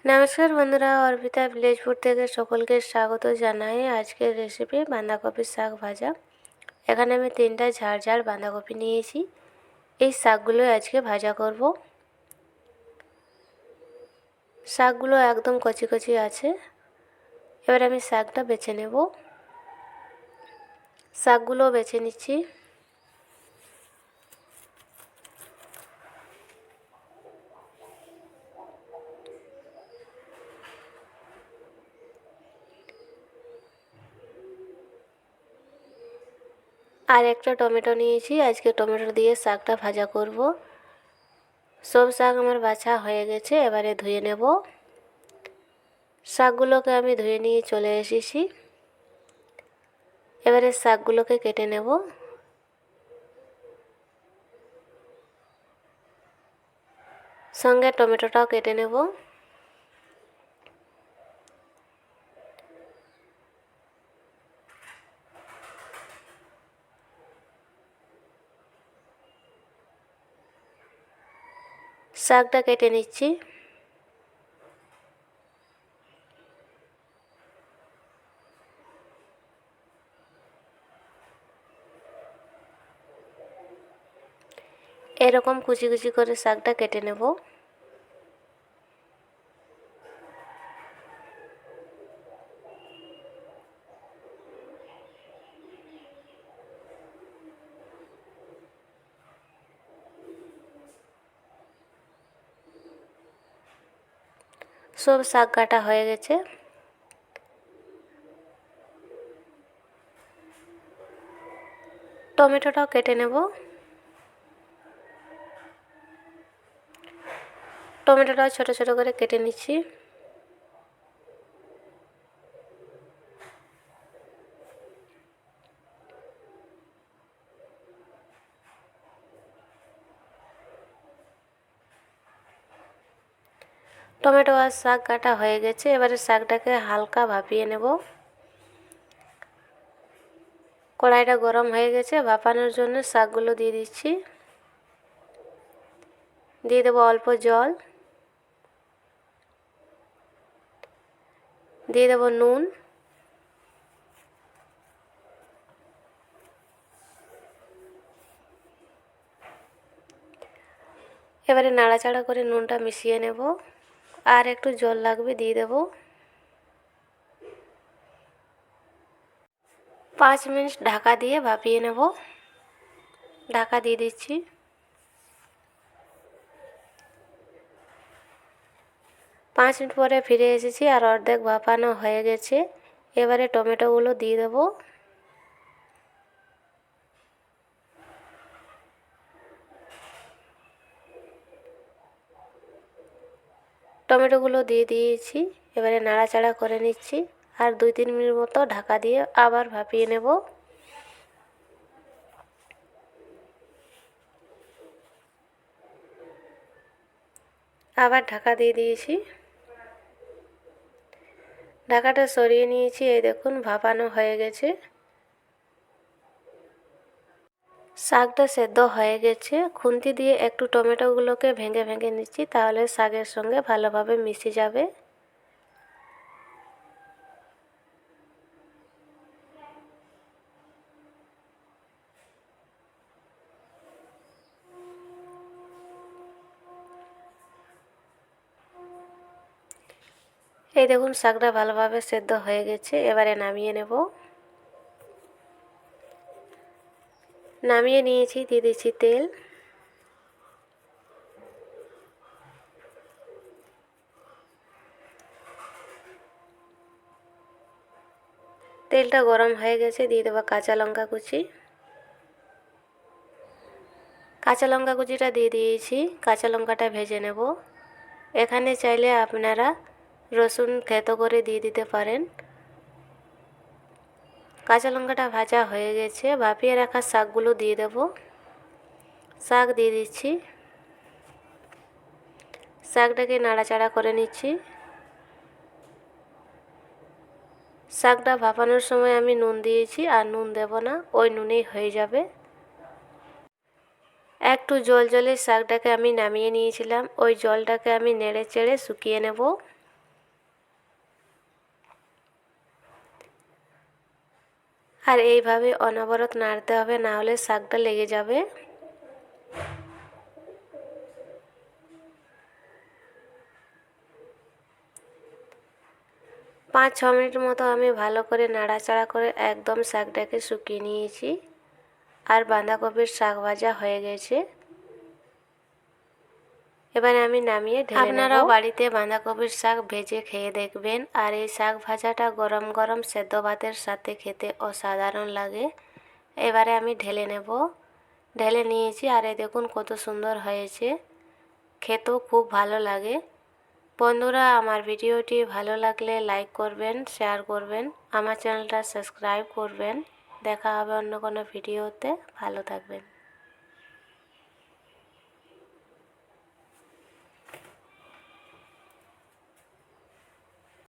নমস্কার বন্ধুরা, Arpita village food থেকে সকলকে স্বাগত জানাই। আজকের রেসিপি বাঁধাকপির শাক ভাজা। এখানে আমি 3টা ঝাড় ঝাড় বাঁধাকপি নিয়েছি। এই শাকগুলো আজকে ভাজা করব। শাকগুলো একদম কচি কচি আছে। এবার আমি শাকটা বেছে নেব। শাকগুলো বেছে নিচ্ছি। আর একটা টমেটো নিয়েছি, আজকে টমেটো দিয়ে শাকটা ভাজা করব। সব শাক আমার বাছা হয়ে গেছে, এবারে ধুয়ে নেব। শাকগুলোকে আমি ধুয়ে নিয়ে চলে এসেছি। এবারে শাকগুলোকে কেটে নেব। সঙ্গে টমেটোটাও কেটে নেব। শাকটা কেটে নিচ্ছি। এরকম কুচি কুচি করে শাকটা কেটে নেব। সব শাক কাটা হয়ে গেছে। টমেটোটাও কেটে নেব। টমেটোটাও ছোট ছোট করে কেটে নিচ্ছি। টমেটো আর শাক কাটা হয়ে গেছে। এবারে শাকটাকে হালকা ভাপিয়ে নেব। কড়াইটা গরম হয়ে গেছে। ভাপানোর জন্য শাকগুলো দিয়ে দিচ্ছি। দিয়ে দেবো অল্প জল। দিয়ে দেবো নুন। এবারে নাড়াচাড়া করে নুনটা মিশিয়ে নেব। আর একটু জল লাগবে, দিয়ে দেব। 5 মিনিট ঢাকা দিয়ে ভাপিয়ে নেব। ঢাকা দিয়ে দিচ্ছি। 5 মিনিট পরে ফিরে এসেছি, আর অর্ধেক ভাপানো হয়ে গেছে। এবারে টমেটোগুলো দিয়ে দেব। টমেটোগুলো দিয়ে দিয়েছি। এবারে নাড়াচাড়া করে নিচ্ছি। আর 2-3 মিনিট মতো ঢাকা দিয়ে আবার ভাপিয়ে নেব। আবার ঢাকা দিয়ে দিয়েছি। ঢাকাটা সরিয়ে নিয়েছি। এই দেখুন ভাপানো হয়ে গেছে। শাকটা সেদ্ধ হয়ে গেছে। খুন্তি দিয়ে একটু টমেটোগুলোকে ভেঙে ভেঙে নিচ্ছি, তাহলে শাকের সঙ্গে ভালোভাবে মিশে যাবে। এই দেখুন শাকটা ভালোভাবে সেদ্ধ হয়ে গেছে। এবারে নামিয়ে নেব। নামিয়ে নিয়েছি। দিয়ে দিচ্ছি তেল। তেলটা গরম হয়ে গেছে। দিয়ে দেবো কাঁচা লঙ্কা কুচি। কাঁচা লঙ্কা কুচিটা দিয়ে দিয়েছি। কাঁচা লঙ্কাটা ভেজে নেব। এখানে চাইলে আপনারা রসুন থেতো করে দিয়ে দিতে পারেন। কাঁচা লঙ্কাটা ভাজা হয়ে গেছে। ভাপিয়ে রাখা শাকগুলো দিয়ে দেব। শাক দিয়ে দিচ্ছি। শাকটাকে নাড়াচাড়া করে নিচ্ছি। শাকটা ভাপানোর সময় আমি নুন দিয়েছি, আর নুন দেব না, ওই নুনেই হয়ে যাবে। একটু জল জলে শাকটাকে আমি নামিয়ে নিয়েছিলাম। ওই জলটাকে আমি নেড়ে চেড়ে শুকিয়ে নেব। আর এইভাবে অনবরত নাড়তে হবে, না হলে শাকটা লেগে যাবে। 5-6 মিনিট মতো আমি ভালো করে নাড়াচাড়া করে একদম শাকটাকে শুকিয়ে নিয়েছি। আর বাঁধাকপির শাক ভাজা হয়ে গেছে। এবারে আমি নামিয়ে ঢেলে নেব। আপনারাও বাড়িতে বাঁধাকপির শাক ভেজে খেয়ে দেখবেন। আর এই শাক ভাজাটা গরম গরম সেদ্ধ ভাতের সাথে খেতে অসাধারণ লাগে। এবারে আমি ঢেলে নেব। ঢেলে নিয়েছি আর এই দেখুন কত সুন্দর হয়েছে, খেতেও খুব ভালো লাগে। বন্ধুরা, আমার ভিডিওটি ভালো লাগলে লাইক করবেন, শেয়ার করবেন, আমার চ্যানেলটা সাবস্ক্রাইব করবেন। দেখা হবে অন্য কোনো ভিডিওতে। ভালো থাকবেন।